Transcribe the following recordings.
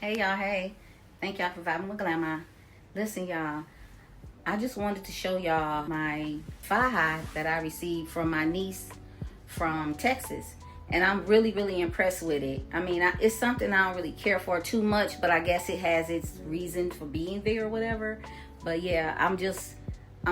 Hey y'all, hey. Thank y'all for vibing with Glam'Ma. Listen y'all, I just wanted to show y'all my Faja that I received from my niece from Texas. And I'm really, really impressed with it. I mean, it's something I don't really care for too much, but I guess it has its reason for being there or whatever. But yeah, I'm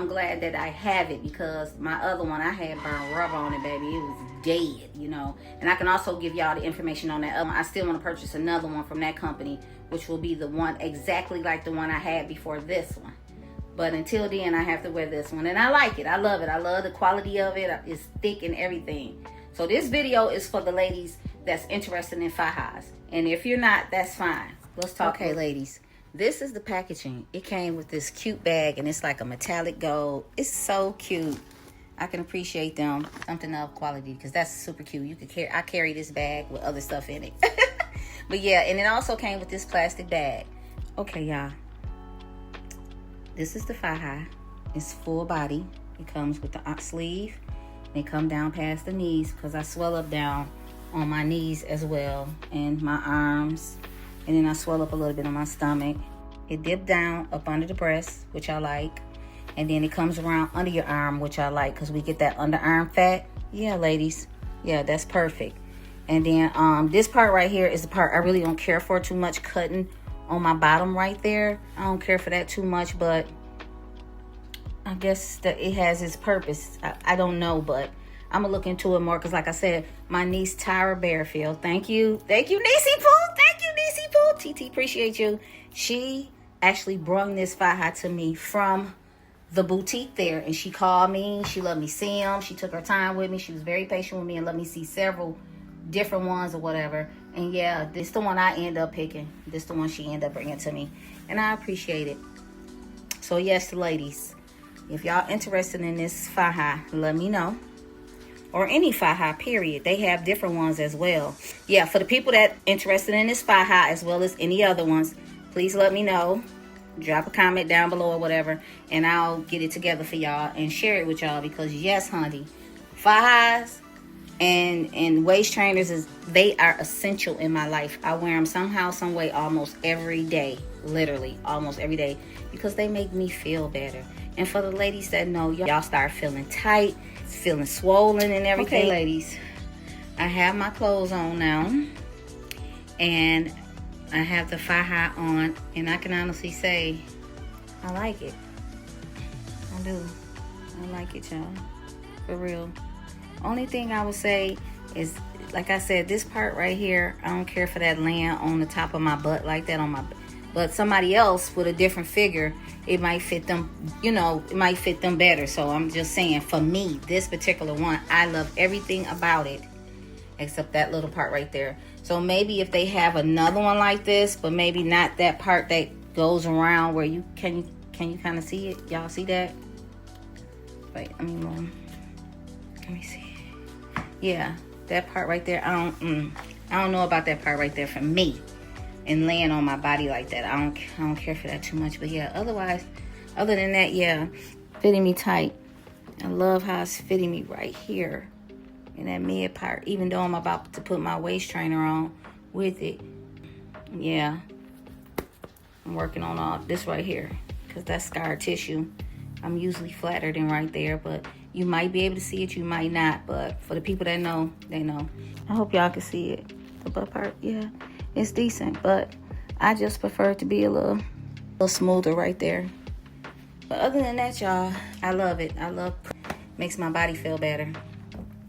glad that I have it because my other one, I had burned rubber on it, baby. It was dead, you know. And I can also give y'all the information on that other one. I still want to purchase another one from that company, which will be the one exactly like the one I had before this one. But until then, I have to wear this one. And I like it. I love it. I love the quality of it. It's thick and everything. So this video is for the ladies that's interested in Fajas. And if you're not, that's fine. Let's talk. Okay, ladies. This is the packaging. It came with this cute bag, and it's like a metallic gold. It's so cute. I can appreciate them. Something of quality, because that's super cute. You could carry. I carry this bag with other stuff in it. But yeah, and it also came with this plastic bag. Okay, y'all. This is the Faja. It's full body. It comes with the sleeve. They come down past the knees because I swell up down on my knees as well, and my arms, and then I swell up a little bit on my stomach. It dipped down up under the breast, which I like, and then it comes around under your arm, which I like because we get that underarm fat. Yeah, ladies. Yeah, that's perfect. And then this part right here is the part I really don't care for too much, cutting on my bottom right there. I don't care for that too much, but I guess that it has its purpose. I don't know, but I'm gonna look into it more because, like I said, my niece Tyra Bearfield. Thank you, Niecy Pooh. Thank you, Niecy Pooh. TT, appreciate you. She actually brought this Faja to me from the boutique there, and she called me. She let me see them. She took her time with me. She was very patient with me and let me see several different ones or whatever. And yeah, this the one I end up picking. This the one she ended up bringing to me, and I appreciate it. So yes, ladies. If y'all interested in this Faja, let me know. Or any Faja, period. They have different ones as well. Yeah, for the people that interested in this Faja as well as any other ones, please let me know. Drop a comment down below or whatever, and I'll get it together for y'all and share it with y'all because yes, honey, Fajas and waist trainers, they are essential in my life. I wear them somehow, some way, almost every day. Literally, almost every day, because they make me feel better. And for the ladies that know, y'all start feeling tight, feeling swollen and everything. Okay, ladies, I have my clothes on now, and I have the Faja on, and I can honestly say I like it. I do. I like it, y'all. For real. Only thing I would say is, like I said, this part right here, I don't care for that laying on the top of my butt like that on my butt. But somebody else with a different figure, it might fit them, you know, it might fit them better. So I'm just saying, for me, this particular one, I love everything about it except that little part right there. So maybe if they have another one like this, but maybe not that part that goes around where you can you kind of see it? Y'all see that? Wait, let me see. Yeah, that part right there. I don't know about that part right there for me. And laying on my body like that, I don't care for that too much. But yeah, otherwise, other than that, yeah, fitting me tight. I love how it's fitting me right here in that mid part. Even though I'm about to put my waist trainer on with it, yeah, I'm working on all this right here because that's scar tissue. I'm usually flatter than right there, but you might be able to see it, you might not. But for the people that know, they know. I hope y'all can see it. The butt part, yeah. It's decent, but I just prefer it to be a little smoother right there. But other than that, y'all, I love it. Makes my body feel better.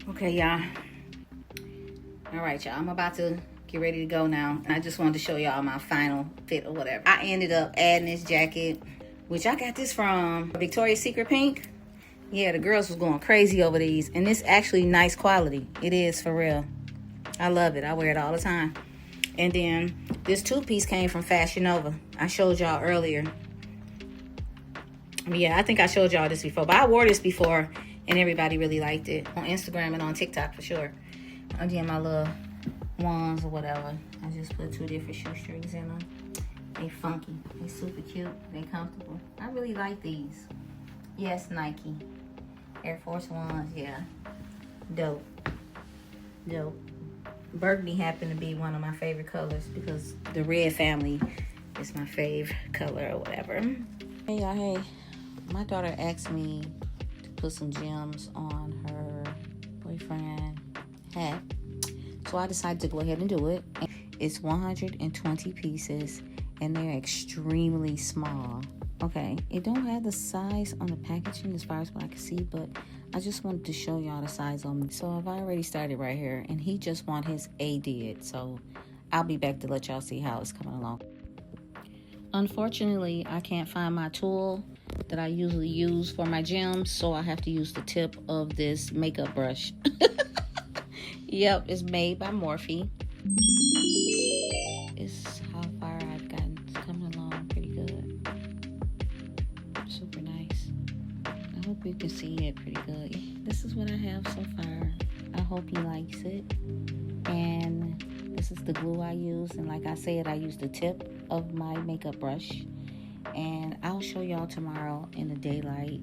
Okay, y'all. All right, y'all. I'm about to get ready to go now. I just wanted to show y'all my final fit or whatever. I ended up adding this jacket, which I got this from Victoria's Secret Pink. Yeah, the girls was going crazy over these, and it's actually nice quality. It is, for real. I love it. I wear it all the time. And then this two-piece came from Fashion Nova. I showed y'all earlier. Yeah, I think I showed y'all this before. But I wore this before, and everybody really liked it. On Instagram and on TikTok, for sure. Again, my little ones or whatever. I just put 2 different shoestrings in them. They funky. They super cute. They comfortable. I really like these. Yes, Nike. Air Force Ones, yeah. Dope. Burgundy happened to be one of my favorite colors because the red family is my favorite color or whatever. Hey y'all, hey. My daughter asked me to put some gems on her boyfriend hat. So I decided to go ahead and do it. It's 120 pieces and they're extremely small. Okay, it don't have the size on the packaging as far as what I can see, but I just wanted to show y'all the size on me. So I've already started right here, and he just want his A did. So I'll be back to let y'all see how it's coming along. Unfortunately, I can't find my tool that I usually use for my gems, so I have to use the tip of this makeup brush. Yep, it's made by Morphe. It's how far I've gotten. It's coming along pretty good. Super nice. I hope you can see it pretty good. This is what I have so far. I hope he likes it. And this is the glue I use. And like I said, I use the tip of my makeup brush. And I'll show y'all tomorrow in the daylight.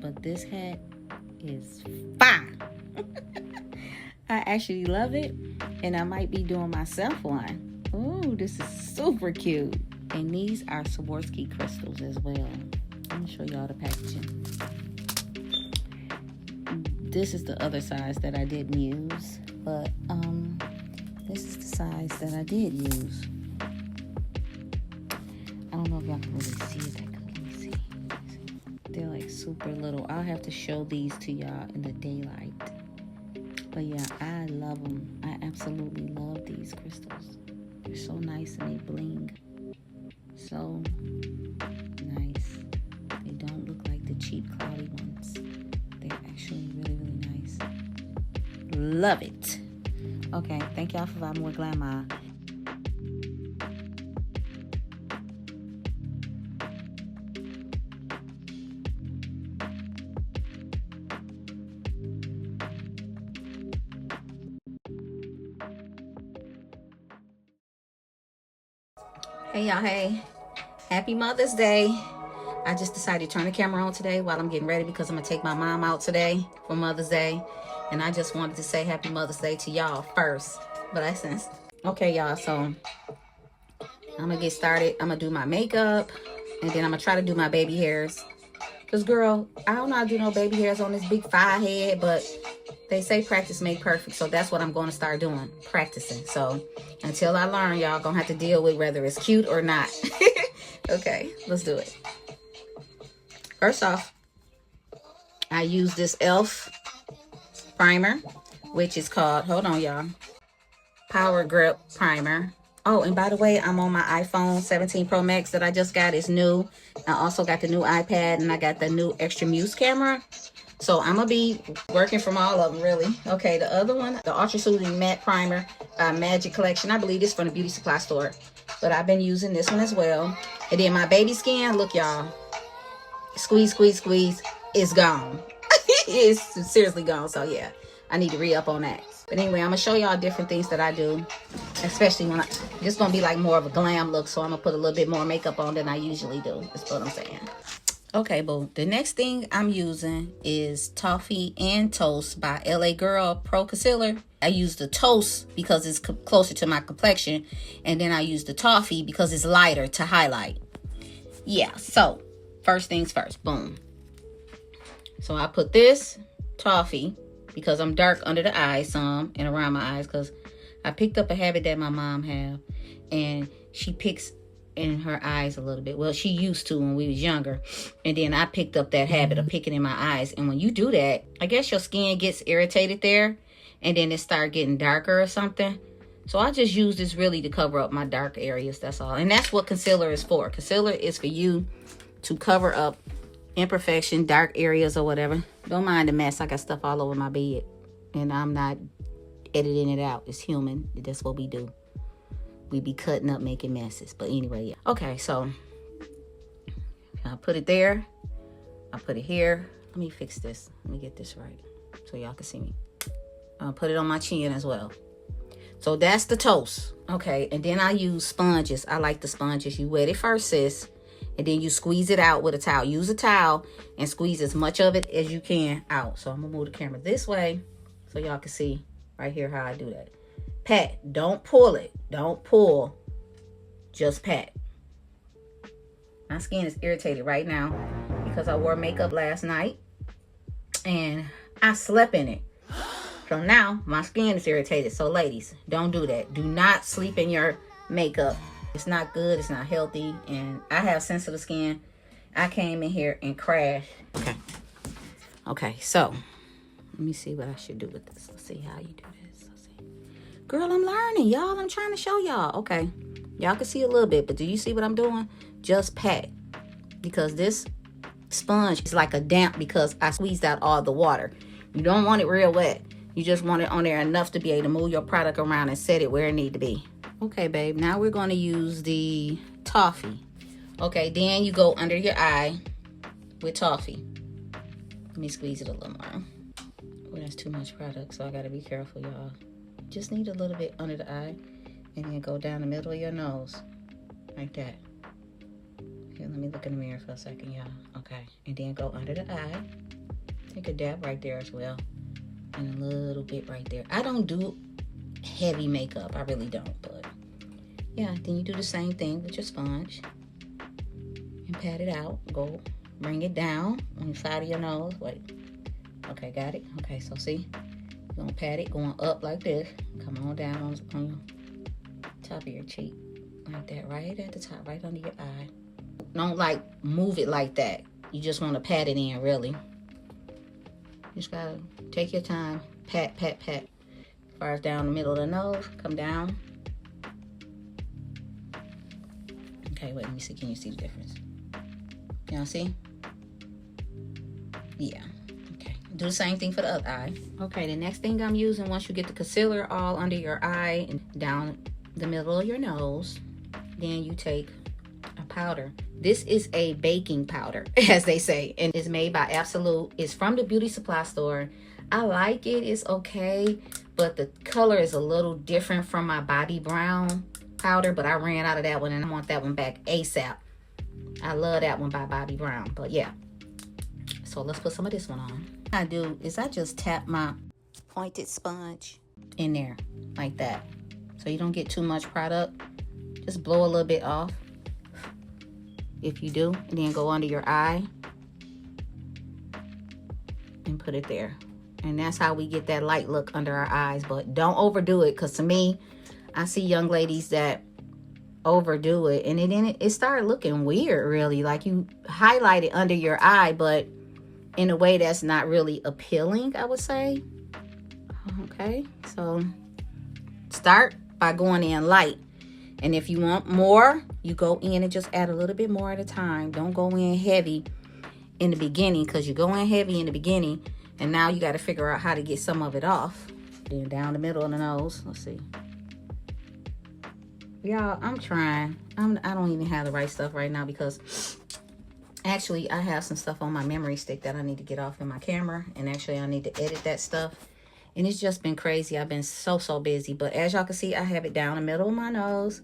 But this hat is fine. I actually love it. And I might be doing myself one. Ooh, this is super cute. And these are Swarovski crystals as well. Let me show y'all the packaging. This is the other size that I didn't use, but this is the size that I did use. I don't know if y'all can really see it that good. Let me see. They're like super little. I'll have to show these to y'all in the daylight. But yeah, I love them. I absolutely love these crystals. They're so nice and they bling. So nice. They don't look like the cheap cloudy ones. They're actually really, really nice. Love it. Okay, thank y'all for vibing with Glam'Ma. Hey y'all, hey. Happy Mother's Day. I just decided to turn the camera on today while I'm getting ready because I'm going to take my mom out today for Mother's Day. And I just wanted to say Happy Mother's Day to y'all first. But I sensed. Okay, y'all, so I'm going to get started. I'm going to do my makeup. And then I'm going to try to do my baby hairs. Because, girl, I don't know how to do no baby hairs on this big fire head. But they say practice make perfect. So that's what I'm going to start doing. Practicing. So until I learn, y'all going to have to deal with whether it's cute or not. Okay, let's do it. First off, I use this e.l.f. primer, which is called, hold on y'all, Power Grip Primer. Oh, and by the way, I'm on my iPhone 17 Pro Max that I just got. It's new. I also got the new iPad and I got the new Extra Muse camera. So I'm going to be working from all of them, really. Okay, the other one, the Ultra Soothing Matte Primer, Magic Collection. I believe this is from the beauty supply store. But I've been using this one as well. And then my baby skin, look y'all. Squeeze, squeeze, squeeze. It's gone. It's seriously gone. So yeah, I need to re-up on that. But anyway, I'm going to show y'all different things that I do. Especially when it's going to be like more of a glam look. So I'm going to put a little bit more makeup on than I usually do. That's what I'm saying. Okay, boo. The next thing I'm using is Toffee and Toast by LA Girl Pro Concealer. I use the Toast because it's closer to my complexion. And then I use the Toffee because it's lighter to highlight. Yeah, so first things first. Boom. So I put this Toffee because I'm dark under the eyes some and around my eyes because I picked up a habit that my mom have. And she picks in her eyes a little bit. Well, she used to when we was younger. And then I picked up that habit of picking in my eyes. And when you do that, I guess your skin gets irritated there. And then it start getting darker or something. So I just use this really to cover up my dark areas. That's all. And that's what concealer is for. Concealer is for you to cover up imperfection, dark areas or whatever. Don't mind the mess. I got stuff all over my bed. And I'm not editing it out. It's human. That's what we do. We be cutting up, making messes. But anyway, yeah. Okay, so I put it there. I put it here. Let me fix this. Let me get this right so y'all can see me. I'll put it on my chin as well. So that's the Toast. Okay, and then I use sponges. I like the sponges. You wet it first, sis. And then you squeeze it out with a towel. Use a towel and squeeze as much of it as you can out. So I'm going to move the camera this way so y'all can see right here how I do that. Pat. Don't pull it. Don't pull. Just pat. My skin is irritated right now because I wore makeup last night and I slept in it. So now my skin is irritated. So ladies, don't do that. Do not sleep in your makeup. It's not good. It's not healthy. And I have sensitive skin. I came in here and crashed. Okay, so let me see what I should do with this. Let's see how you do this. Let's see. Girl, I'm learning, y'all. I'm trying to show y'all. Okay, y'all can see a little bit, but do you see what I'm doing? Just pat. Because this sponge is like a damp because I squeezed out all the water. You don't want it real wet. You just want it on there enough to be able to move your product around and set it where it need to be. Okay, babe. Now we're going to use the toffee. Okay, then you go under your eye with toffee. Let me squeeze it a little more. Well, that's too much product, so I got to be careful, y'all. Just need a little bit under the eye. And then go down the middle of your nose. Like that. Here, let me look in the mirror for a second, y'all. Okay, and then go under the eye. Take a dab right there as well. And a little bit right there. I don't do heavy makeup. I really don't, but yeah, then you do the same thing with your sponge. And pat it out. Go bring it down on the side of your nose. Wait. Okay, got it? Okay, so see? You're going to pat it going up like this. Come on down on your top of your cheek. Like that, right at the top, right under your eye. Don't like move it like that. You just want to pat it in, really. Just gotta take your time. Pat, pat, pat. As far as down the middle of the nose, come down. Okay, wait, let me see. Can you see the difference? Y'all see? Yeah. Okay. Do the same thing for the other eye. Okay, the next thing I'm using, once you get the concealer all under your eye and down the middle of your nose, then you take a powder. This is a baking powder, as they say, and it's made by Absolute. It's from the beauty supply store. I like it. It's okay, but the color is a little different from my Bobbi Brown powder, but I ran out of that one and I want that one back ASAP. I love that one by Bobbi Brown, but yeah. So let's put some of this one on. What I do is I just tap my pointed sponge in there like that. So you don't get too much product. Just blow a little bit off. If you do, and then go under your eye and put it there. And that's how we get that light look under our eyes. But don't overdo it, because to me, I see young ladies that overdo it, and it started looking weird, really. Like you highlight it under your eye, but in a way that's not really appealing, I would say. Okay, so start by going in light. And if you want more, you go in and just add a little bit more at a time. Don't go in heavy in the beginning, because you go in heavy in the beginning and now you got to figure out how to get some of it off. Then down the middle of the nose. Let's see. Y'all, I'm trying. I don't even have the right stuff right now, because actually I have some stuff on my memory stick that I need to get off in my camera. And actually I need to edit that stuff. And it's just been crazy. I've been so busy. But as y'all can see, I have it down the middle of my nose.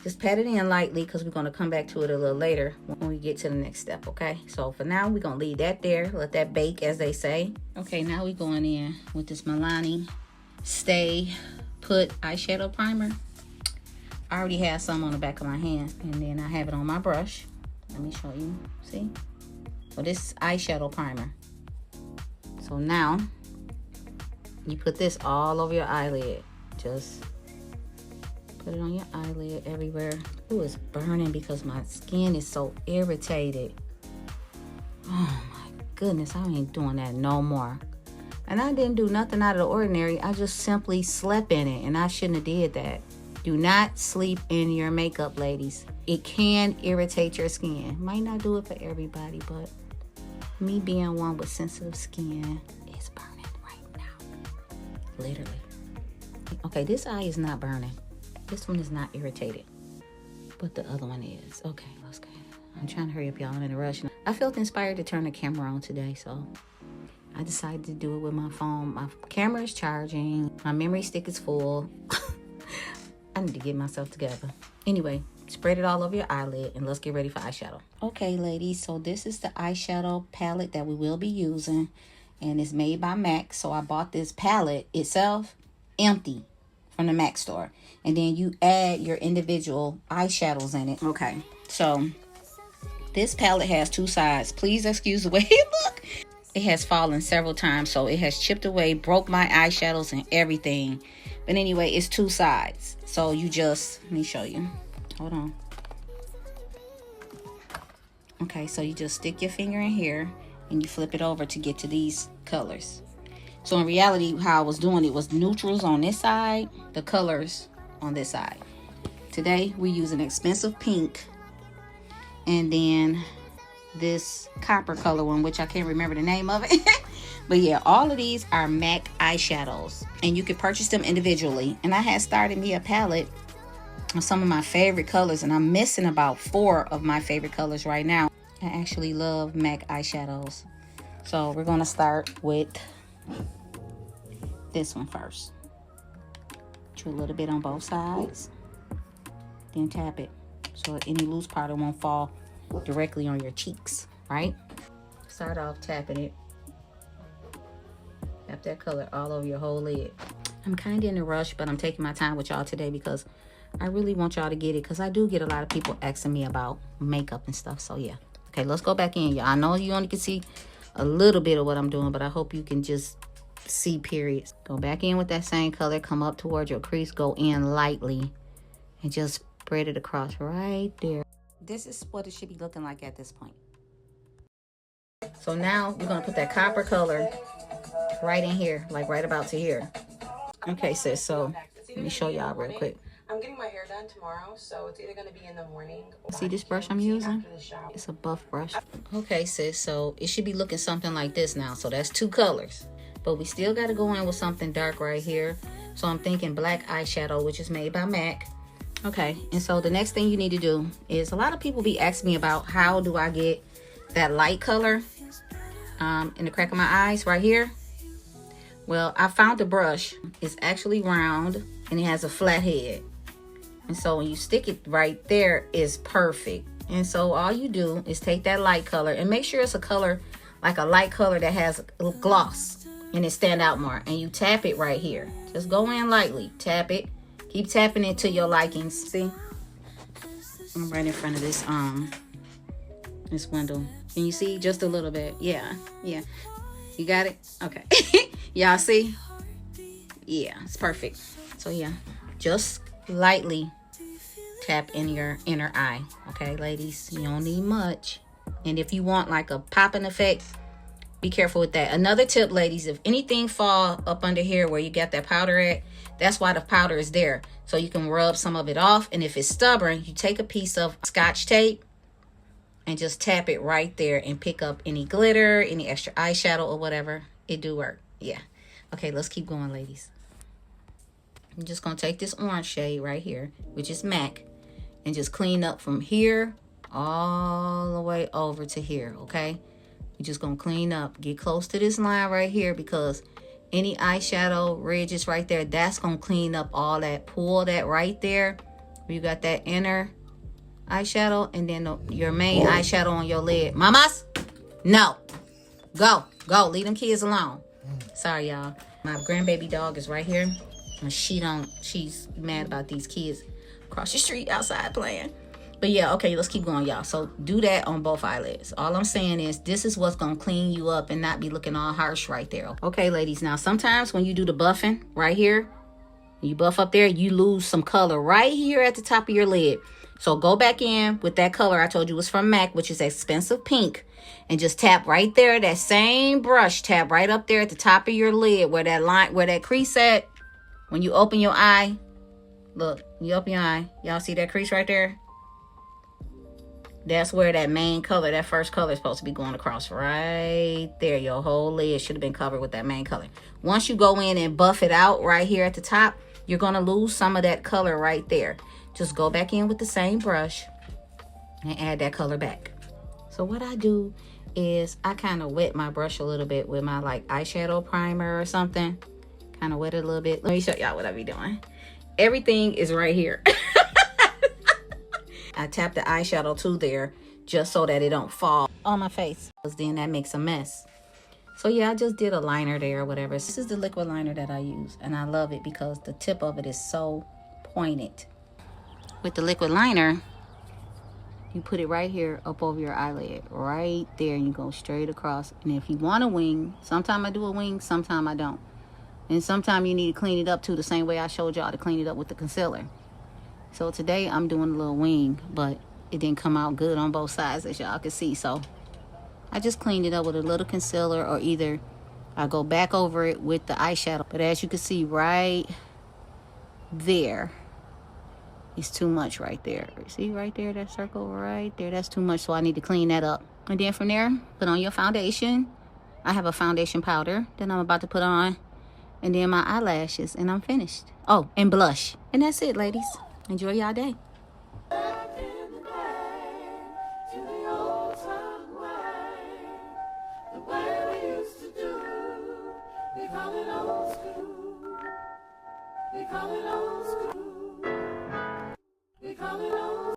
Just pat it in lightly, because we're going to come back to it a little later when we get to the next step, okay? So for now, we're going to leave that there. Let that bake, as they say. Okay, now we're going in with this Milani Stay Put eyeshadow primer. I already have some on the back of my hand, and then I have it on my brush. Let me show you. See? Well, this is eyeshadow primer. So now, you put this all over your eyelid. Just put it on your eyelid everywhere. Ooh, it's burning because my skin is so irritated. Oh my goodness, I ain't doing that no more. And I didn't do nothing out of the ordinary. I just simply slept in it, and I shouldn't have did that. Do not sleep in your makeup, ladies. It can irritate your skin. Might not do it for everybody, but me being one with sensitive skin, it's burning right now. Literally. Okay, this eye is not burning. This one is not irritated, but the other one is. Okay, let's go. I'm trying to hurry up, y'all. I'm in a rush. I felt inspired to turn the camera on today, so I decided to do it with my phone. My camera is charging. My memory stick is full. I need to get myself together. Anyway, spread it all over your eyelid, and let's get ready for eyeshadow. Okay, ladies, so this is the eyeshadow palette that we will be using, and it's made by MAC. So I bought this palette itself empty from the MAC store. And then you add your individual eyeshadows in it. Okay, so this palette has two sides. Please excuse the way it look. It has fallen several times, so it has chipped away, broke my eyeshadows and everything. But anyway, it's two sides. So you just, let me show you. Hold on. Okay, so you just stick your finger in here and you flip it over to get to these colors. So in reality, how I was doing it was neutrals on this side, the colors on this side. Today, we're using expensive pink. And then this copper color one, which I can't remember the name of it. But yeah, all of these are MAC eyeshadows. And you can purchase them individually. And I had started me a palette of some of my favorite colors. And I'm missing about 4 of my favorite colors right now. I actually love MAC eyeshadows. So we're going to start with this one first. Do a little bit on both sides. Then tap it so any loose powder won't fall directly on your cheeks, right? Start off tapping it. Tap that color all over your whole lid. I'm kind of in a rush, but I'm taking my time with y'all today because I really want y'all to get it, because I do get a lot of people asking me about makeup and stuff. So yeah. Okay, let's go back in, y'all. I know you only can see a little bit of what I'm doing, but I hope you can just see periods. Go back in with that same color. Come up towards your crease. Go in lightly and just spread it across right there. This is what it should be looking like at this point. So now we're going to put that copper color right in here, like right about to here. Okay, sis, so let me show y'all real quick. I'm getting my hair done tomorrow, so it's either going to be in the morning. See this brush I'm using? It's a buff brush. Okay, sis, so it should be looking something like this now. So that's 2 colors. But we still got to go in with something dark right here. So I'm thinking black eyeshadow, which is made by MAC. Okay, and so the next thing you need to do is, a lot of people be asking me about how do I get that light color in the crack of my eyes right here. Well, I found the brush. It's actually round and it has a flat head. And so when you stick it right there, it's perfect. And so all you do is take that light color and make sure it's a color, like a light color that has a gloss and it stand out more. And you tap it right here. Just go in lightly, tap it. Keep tapping it to your likings. See? I'm right in front of this this window. Can you see just a little bit? Yeah. You got it? Okay. Y'all see? Yeah, it's perfect. So yeah, just lightly tap in your inner eye. Okay, ladies, you don't need much. And if you want like a popping effect, be careful with that. Another tip, ladies, if anything fall up under here where you got that powder at, that's why the powder is there. So you can rub some of it off. And if it's stubborn, you take a piece of Scotch tape and just tap it right there and pick up any glitter, any extra eyeshadow or whatever. It do work. Yeah. Okay, let's keep going, ladies. I'm just going to take this orange shade right here, which is MAC, and just clean up from here all the way over to here, okay? We're just going to clean up. Get close to this line right here, because any eyeshadow ridges right there, that's going to clean up all that. Pull that right there. You got that inner eyeshadow, and then your main eyeshadow on your lid. Mamas? No. Go. Leave them kids alone. Sorry, y'all. My grandbaby dog is right here. And she's mad about these kids across the street outside playing. But yeah, okay, let's keep going, y'all. So do that on both eyelids. All I'm saying is this is what's going to clean you up and not be looking all harsh right there. Okay, ladies, now sometimes when you do the buffing right here, you buff up there, you lose some color right here at the top of your lid. So go back in with that color I told you was from MAC, which is expensive pink. And just tap right there, that same brush, tap right up there at the top of your lid where that line, where that crease at. When you open your eye, look, you open your eye. Y'all see that crease right there? That's where that main color, that first color is supposed to be going across right there. Your whole lid should have been covered with that main color. Once you go in and buff it out right here at the top, you're going to lose some of that color right there. Just go back in with the same brush and add that color back. So what I do is I kind of wet my brush a little bit with my like eyeshadow primer or something. Kind of wet it a little bit. Let me show y'all what I be doing. Everything is right here. I tap the eyeshadow to there just so that it don't fall on my face, because then that makes a mess. So yeah, I just did a liner there or whatever. This is the liquid liner that I use, and I love it because the tip of it is so pointed. With the liquid liner, you put it right here up over your eyelid, right there, and you go straight across. And if you want a wing, sometimes I do a wing, sometimes I don't. And sometimes you need to clean it up too, the same way I showed y'all to clean it up with the concealer. So today I'm doing a little wing, but it didn't come out good on both sides, as y'all can see. So I just cleaned it up with a little concealer, or either I go back over it with the eyeshadow. But as you can see right there, it's too much right there. See right there, that circle right there, that's too much, so I need to clean that up. And then from there, put on your foundation. I have a foundation powder that I'm about to put on, and then my eyelashes, and I'm finished. Oh, and blush. And that's it, ladies. Enjoy y'all day. We call it